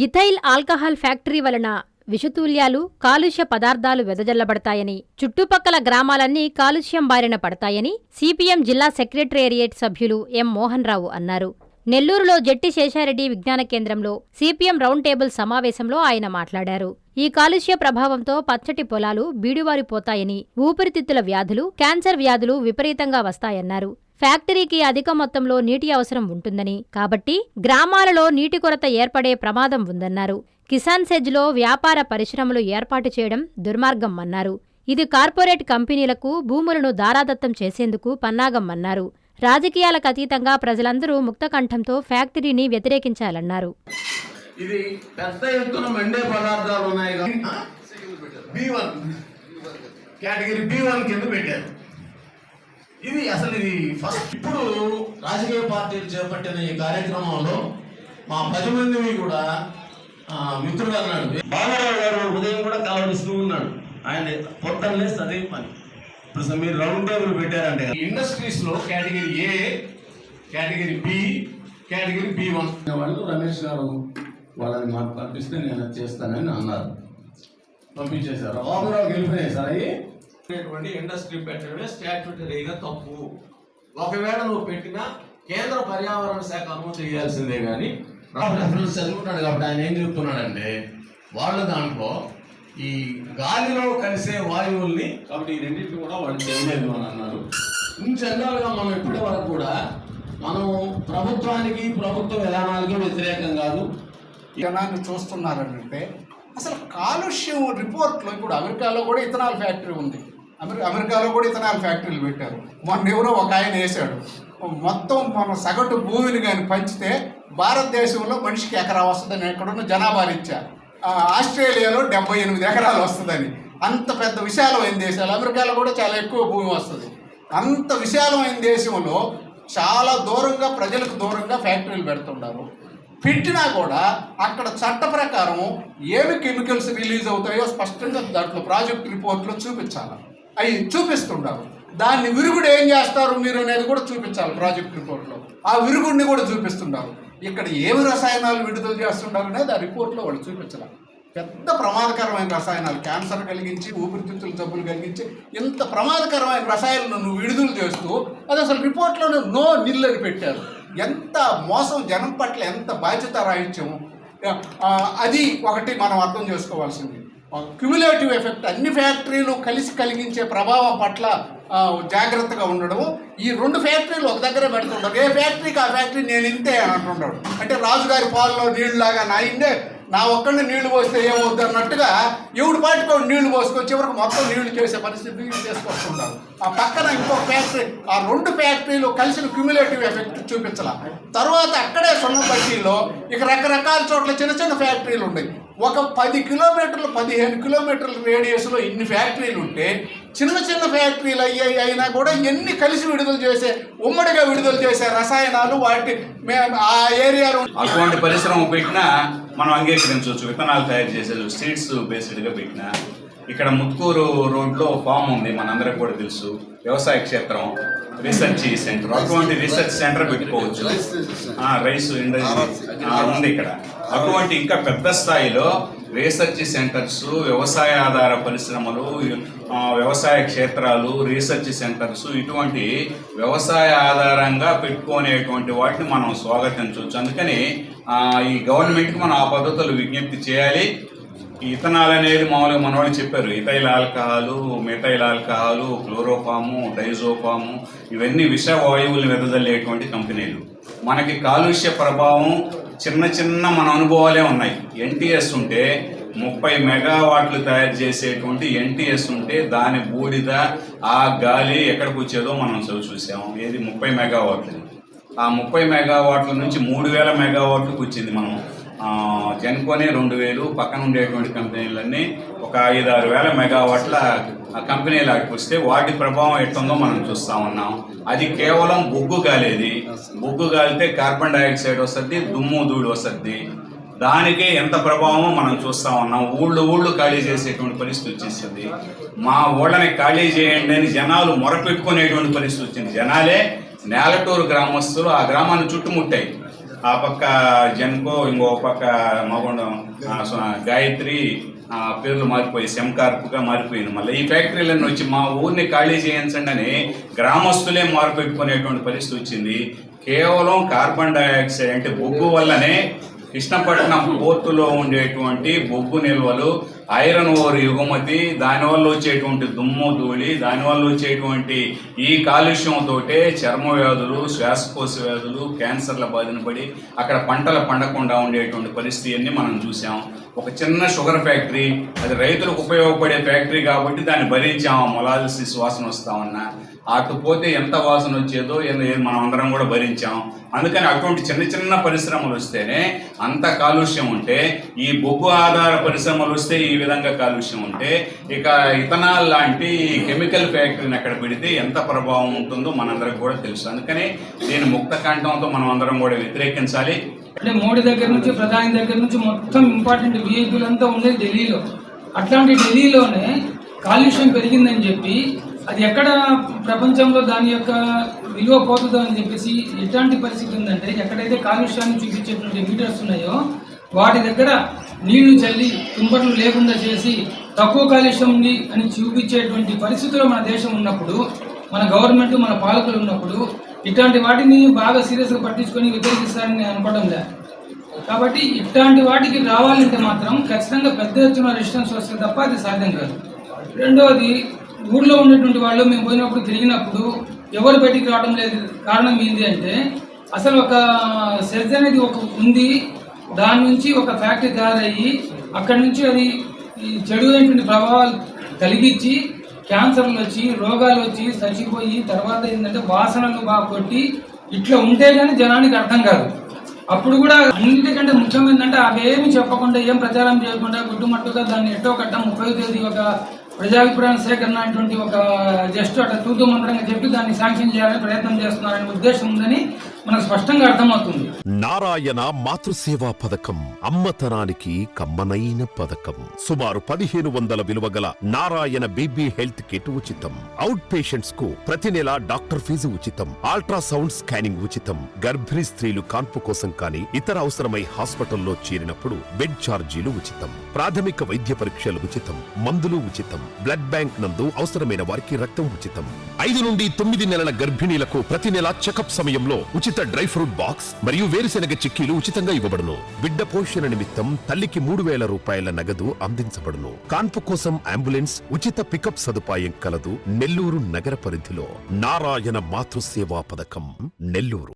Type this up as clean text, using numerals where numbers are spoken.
Ethyl alcohol factory వలన విషతుల్యాలు, కాలుష్య పదార్థాలు వెదజల్లబడతాయని, చుట్టుపక్కల గ్రామాలన్నీ కాలుష్యం బారిన పడతాయని సిపిఎం జిల్లా సెక్రటేరియట్ సభ్యులు ఎం మోహన్ రావు అన్నారు. నెల్లూరులో జట్టి శేషారెడ్డి విజ్ఞాన కేంద్రంలో సిపిఎం రౌండ్ టేబుల్ సమావేశంలో ఆయన మాట్లాడారు. ఈ కాలుష్య ప్రభావంతో పచ్చటి పొలాలు బీడువారిపోతాయని, ఊపిరితిత్తుల వ్యాధులు, క్యాన్సర్ వ్యాధులు విపరీతంగా వస్తాయన్నారు. ఫ్యాక్టరీకి అధిక మొత్తంలో నీటి అవసరం ఉంటుందని, కాబట్టి గ్రామాలలో నీటి కొరత ఏర్పడే ప్రమాదం ఉందన్నారు. కిసాన్ సెజ్లో వ్యాపార పరిశ్రమలు ఏర్పాటు చేయడం దుర్మార్గం అన్నారు. ఇది కార్పొరేట్ కంపెనీలకు భూములను దారాదత్తం చేసేందుకు పన్నాగం. రాజకీయాలకు అతీతంగా ప్రజలందరూ ముక్తకంఠంతో ఫ్యాక్టరీని వ్యతిరేకించాలన్నారు. ఇది పెద్ద ఎత్తున మండే పదార్థాలు ఉన్నాయి B1 కేటగిరీ B1 కింద పెట్టారు. ఇది అసలు ఇది ఫస్ట్. ఇప్పుడు రాజకీయ పార్టీలు చేపట్టిన ఈ కార్యక్రమంలో మా 10 మందిని కూడా మిత్రుడు అన్నాడు. బాలరావు గారు ఉదయం కూడా కలవరిస్తూ ఉన్నాడు. ఆయన పొట్టలే అదే పని. ఇప్పుడు మీరు రౌండ్ టేబుల్ పెట్టారంటే ఇండస్ట్రీస్ లో category A, category B, category B1 వాళ్ళు రమేష్ గారు వాళ్ళని మాకు పంపిస్తే నేను చేస్తానని అన్నారు. పంపించేశారు. బాబురావు గెలిపినాయి సార్. అవి ఇండస్ట్రీ పెట్టడమే స్టాట్యూటరీగా తప్పు. ఒకవేళ నువ్వు పెట్టినా కేంద్ర పర్యావరణ శాఖ అనుమతి ఇవ్వాల్సిందే. కానీ చదువుకున్నాడు కాబట్టి ఆయన ఏం చెప్తున్నాడంటే వాళ్ళ దాంట్లో ఈ గాలిలో కలిసే వాయువుల్ని కాబట్టి ఈ రెండింటిని కూడా వాళ్ళు చేయలేదు అని అన్నారు. జనరల్గా మనం ఇప్పటి వరకు కూడా మనం ప్రభుత్వానికి, ప్రభుత్వ విధానాలకి వ్యతిరేకం కాదు. జనాన్ని చూస్తున్నారంటే అసలు కాలుష్యం రిపోర్ట్లో ఇప్పుడు అమెరికాలో కూడా ఇథనాల్ ఫ్యాక్టరీ ఉంది. అమెరికాలో కూడా ఇథనాల్ ఫ్యాక్టరీలు పెట్టారు. మొన్న ఎవరో ఒక ఆయన వేశాడు, మొత్తం మన సగటు భూమిని కానీ పంచితే భారతదేశంలో మనిషికి ఎకరా వస్తుందని ఎక్కడున్న జనాభా రీత్యా. ఆస్ట్రేలియాలో 78 ఎకరాలు వస్తుందని. అంత పెద్ద విశాలమైన దేశాలు. అమెరికాలో కూడా చాలా ఎక్కువ భూమి వస్తుంది. అంత విశాలమైన దేశంలో చాలా దూరంగా, ప్రజలకు దూరంగా ఫ్యాక్టరీలు పెడుతుంటారు. పెట్టినా కూడా అక్కడ చట్ట ప్రకారం ఏమి కెమికల్స్ రిలీజ్ అవుతాయో స్పష్టంగా దాంట్లో ప్రాజెక్ట్ రిపోర్ట్లో చూపించాలి. అవి చూపిస్తుంటారు. దాన్ని విరుగుడు ఏం చేస్తారు మీరు అనేది కూడా చూపించాలి ప్రాజెక్ట్ రిపోర్ట్లో. ఆ విరుగుడిని కూడా చూపిస్తుంటారు. ఇక్కడ ఏమి రసాయనాలు విడుదల చేస్తుంటారు అనేది ఆ రిపోర్ట్లో వాళ్ళు చూపించాలి. పెద్ద ప్రమాదకరమైన రసాయనాలు, క్యాన్సర్ కలిగించి, ఊపిరితిత్తుల జబ్బులు కలిగించి ఇంత ప్రమాదకరమైన రసాయనాలను నువ్వు విడుదల చేస్తూ అది అసలు రిపోర్ట్లోనే నో నిల్ అని పెట్టారు. ఎంత మోసం, జనం పట్ల ఎంత బాధ్యత రాహిత్యము. అది ఒకటి మనం అర్థం చేసుకోవాల్సింది. క్యుములేటివ్ ఎఫెక్ట్ అన్ని ఫ్యాక్టరీలు కలిసి కలిగించే ప్రభావం పట్ల జాగ్రత్తగా ఉండడం. ఈ 2 ఫ్యాక్టరీలు ఒక దగ్గర పెడుతుంటారు. ఏ ఫ్యాక్టరీకి ఆ ఫ్యాక్టరీ నేను ఇంతే అంటుంటాడు. అంటే రాజుగారి పాలలో నీళ్ళలాగా నా ఇందే, నా ఒక్కడిని నీళ్లు పోస్తే ఏమవుద్ది అన్నట్టుగా ఎవడు పాటికో నీళ్లు పోసుకొచ్చి చివరికి మొత్తం నీళ్లు చేసే పరిస్థితి తీసుకొస్తుంటారు. ఆ పక్కన ఇంకొక ఫ్యాక్టరీ, ఆ 2 ఫ్యాక్టరీలు కలిసిన క్యుములేటివ్ ఎఫెక్ట్ చూపించాల. తర్వాత అక్కడే సున్నపట్టిలో ఇక రకరకాల చోట్ల చిన్న చిన్న ఫ్యాక్టరీలు ఉన్నాయి. ఒక 10 కిలోమీటర్లు 15 కిలోమీటర్ల రేడియస్లో ఇన్ని ఫ్యాక్టరీలు ఉంటే చిన్న చిన్న ఫ్యాక్టరీలు అయినా కూడా ఎన్ని కలిసి విడుదల చేసే, ఉమ్మడిగా విడుదల చేసే రసాయనాలు వాటి ఆ ఏరియాలో అటువంటి పరిశ్రమ పెట్టినా మనం అంగీకరించవచ్చు. విత్తనాలు తయారు చేసే సీడ్స్ బేస్డ్గా పెట్టినా. ఇక్కడ ముత్కూరు రోడ్లో ఫామ్ ఉంది, మనందరికి కూడా తెలుసు, వ్యవసాయ క్షేత్రం రీసెర్చ్ సెంటర్. అటువంటి రీసెర్చ్ సెంటర్ పెట్టుకోవచ్చు. రైస్ ఇండస్ట్రీ ఉంది ఇక్కడ. అటువంటి ఇంకా పెద్ద స్థాయిలో రీసెర్చ్ సెంటర్స్, వ్యవసాయ ఆధార పరిశ్రమలు, వ్యవసాయ క్షేత్రాలు, రీసెర్చ్ సెంటర్స్, ఇటువంటి వ్యవసాయ ఆధారంగా పెట్టుకునేటువంటి వాటిని మనం స్వాగతించవచ్చు. అందుకని ఈ గవర్నమెంట్కి మనం ఆ పద్ధతులు విజ్ఞప్తి చేయాలి. ఈ ఇథనాల్ అనేది మామూలుగా మన వాళ్ళు చెప్పారు, ఇథైల్ ఆల్కహాలు, మెథైల్ ఆల్కహాలు, క్లోరోఫాము, డైజోఫాము, ఇవన్నీ విషవాయువులు వెదజల్లేటువంటి కంపెనీలు. మనకి కాలుష్య ప్రభావం చిన్న చిన్న మన అనుభవాలే ఉన్నాయి. NTS ఉంటే 30 మెగావాట్లు తయారు చేసేటువంటి NTS ఉంటే దాని బూడిద, ఆ గాలి ఎక్కడికి వచ్చేదో మనం చూసాము. ఏది 30 మెగావాట్లు. ఆ 30 మెగావాట్ల నుంచి 3000 మెగావాట్లకు వచ్చింది. మనం జన్కోనే 2000, పక్కన ఉండేటువంటి కంపెనీలన్నీ ఒక 5-6 వేల మెగావాట్ల కంపెనీలు వస్తే వాటి ప్రభావం ఎట్టుందో మనం చూస్తూ ఉన్నాం. అది కేవలం బొగ్గు గాలేది. బొగ్గు గాలితే కార్బన్ డైఆక్సైడ్ వస్తుంది, దుమ్ము ధూళి వస్తుంది. దానికే ఎంత ప్రభావమో మనం చూస్తూ ఉన్నాం. ఊళ్ళు ఖాళీ చేసేటువంటి పరిస్థితి వచ్చేసింది. మా ఊళ్ళని ఖాళీ చేయండి అని జనాలు మొరపెట్టుకునేటువంటి పరిస్థితి వచ్చింది. జనాలే నేలటూరు గ్రామస్తులు ఆ గ్రామాన్ని చుట్టుముట్టాయి. ఆ పక్క జెన్కో, ఇంకో పక్క మగొండం గాయత్రి పేర్లు మారిపోయి సెమ్కార్పుగా మారిపోయింది. మళ్ళీ ఈ ఫ్యాక్టరీలన్నీ వచ్చి మా ఊరిని ఖాళీ చేయించండి అని గ్రామస్తులే మార్పెట్టుకునేటువంటి పరిస్థితి వచ్చింది. కేవలం కార్బన్ డైఆక్సైడ్ అంటే బొగ్గు వల్లనే కృష్ణపట్నం పోర్టులో ఉండేటువంటి బొగ్గు నిల్వలు, ఐరన్ ఓర్ ఎగుమతి, దానివల్ల వచ్చేటువంటి దుమ్ము ధూళి, దానివల్ల వచ్చేటువంటి ఈ కాలుష్యంతో చర్మ వ్యాధులు, శ్వాసకోశ వ్యాధులు, క్యాన్సర్ల బారిన పడి అక్కడ పంటలు పండకుండా ఉండేటువంటి పరిస్థితిని మనం చూసాం. ఒక చిన్న షుగర్ ఫ్యాక్టరీ, అది రైతులకు ఉపయోగపడే ఫ్యాక్టరీ కాబట్టి దాన్ని భరించాము. మొలాసిస్ వాసన వస్తామన్నా అటు పోతే ఎంత వాసన వచ్చేదో మనం అందరం కూడా భరించాం. అందుకని అటువంటి చిన్న చిన్న పరిశ్రమలు వస్తేనే అంత కాలుష్యం ఉంటే, ఈ బొగ్గు ఆధార పరిశ్రమలు వస్తే ఈ విధంగా కాలుష్యం ఉంటే, ఇక ఇథనాల్ లాంటి కెమికల్ ఫ్యాక్టరీని అక్కడ పెడితే ఎంత ప్రభావం ఉంటుందో మనందరికి కూడా తెలుసు. అందుకని దీని ముక్త కంఠంతో మనం అందరం కూడా వ్యతిరేకించాలి. అంటే మోడీ దగ్గర నుంచి, ప్రధాని దగ్గర నుంచి మొత్తం ఇంపార్టెంట్ విఐపీలంతా ఉండేది ఢిల్లీలో. అట్లాంటి ఢిల్లీలోనే కాలుష్యం పెరిగిందని చెప్పి అది ఎక్కడ ప్రపంచంలో దాని యొక్క విలువ పోతుందో అని చెప్పేసి ఎట్లాంటి పరిస్థితి ఉందంటే, ఎక్కడైతే కాలుష్యాన్ని చూపించేటువంటి మీటర్స్ ఉన్నాయో వాటి దగ్గర నీళ్లు చల్లి తుంపట్లు లేకుండా చేసి తక్కువ కాలుష్యం ఉంది అని చూపించేటువంటి పరిస్థితుల్లో మన దేశం ఉన్నప్పుడు, మన గవర్నమెంట్, మన పాలకులు ఉన్నప్పుడు ఇట్లాంటి వాటిని బాగా సీరియస్గా పట్టించుకొని వ్యతిరేకిస్తారని నేను అనుకోవడం లేదు. కాబట్టి ఇట్లాంటి వాటికి రావాలంటే మాత్రం ఖచ్చితంగా పెద్ద ఎత్తున రెసిస్టెన్స్ వస్తే తప్ప అది సాధ్యం కాదు. రెండవది, ఊళ్ళో ఉండేటువంటి వాళ్ళు మేము పోయినప్పుడు తిరిగినప్పుడు ఎవరు బయటికి రావడం లేదు. కారణం ఏంటి అంటే, అసలు ఒక సెజ్ అనేది ఒక ఉంది, దాని నుంచి ఒక ఫ్యాక్టరీ తయారయ్యి అక్కడి నుంచి అది ఈ చెడు అయినటువంటి ప్రభావాలు కలిగించి క్యాన్సర్లు వచ్చి, రోగాలు వచ్చి చచ్చిపోయి, తర్వాత ఏంటంటే వాసనలు బాగా కొట్టి ఇట్లా ఉంటే కానీ జనానికి అర్థం కాదు. అప్పుడు కూడా అన్నిటికంటే ముఖ్యమైనదంటే అవేమి చెప్పకుండా, ఏం ప్రచారం చేయకుండా గుట్టుమట్టుగా దాన్ని ఎట్టో కట్ట 30వ తేదీ ఒక ప్రజాభిప్రాయం సేకరణ అటువంటి ఒక జస్ట్ అట్లా తూతూ మంత్రంగా చెప్పి దాన్ని శాంక్షన్ చేయాలని ప్రయత్నం చేస్తున్నారనే ఉద్దేశం ఉందని మనకు స్పష్టంగా అర్థమవుతుంది. నారాయణ మాతృసేవా పథకం అమ్మతనానికి కమ్మనైన పథకం. సుమారు 1500 విలువ గల నారాయణ బేబీ హెల్త్ కిట్ ఉచితం. అవుట్ పేషెంట్స్ కు ప్రతి నెల డాక్టర్ ఫీజు ఉచితం. అల్ట్రాసౌండ్ స్కానింగ్ ఉచితం. గర్భిణీ స్త్రీలు కాన్పు కోసం కానీ ఇతర అవసరమై హాస్పిటల్లో చేరినప్పుడు బెడ్ ఛార్జీలు ఉచితం. ప్రాథమిక వైద్య పరీక్షలు ఉచితం. మందులు ఉచితం. బ్లడ్ బ్యాంక్ నందు అవసరమైన వారికి రక్తం ఉచితం. 5 నుండి 9 నెలల గర్భిణీలకు ప్రతి నెల చెకప్ సమయంలో ఉచిత డ్రై ఫ్రూట్ బాక్స్ మరియు వేరుశెనగ చిక్కీలు ఉచితంగా ఇవ్వబడును. బిడ్డ పోషణ నిమిత్తం తల్లికి 3000 రూపాయల నగదు అందించబడును. కాన్పు కోసం అంబులెన్స్ ఉచిత పికప్ సదుపాయం కలదు. నెల్లూరు నగర పరిధిలో నారాయణ మాతృసేవా పథకం, నెల్లూరు.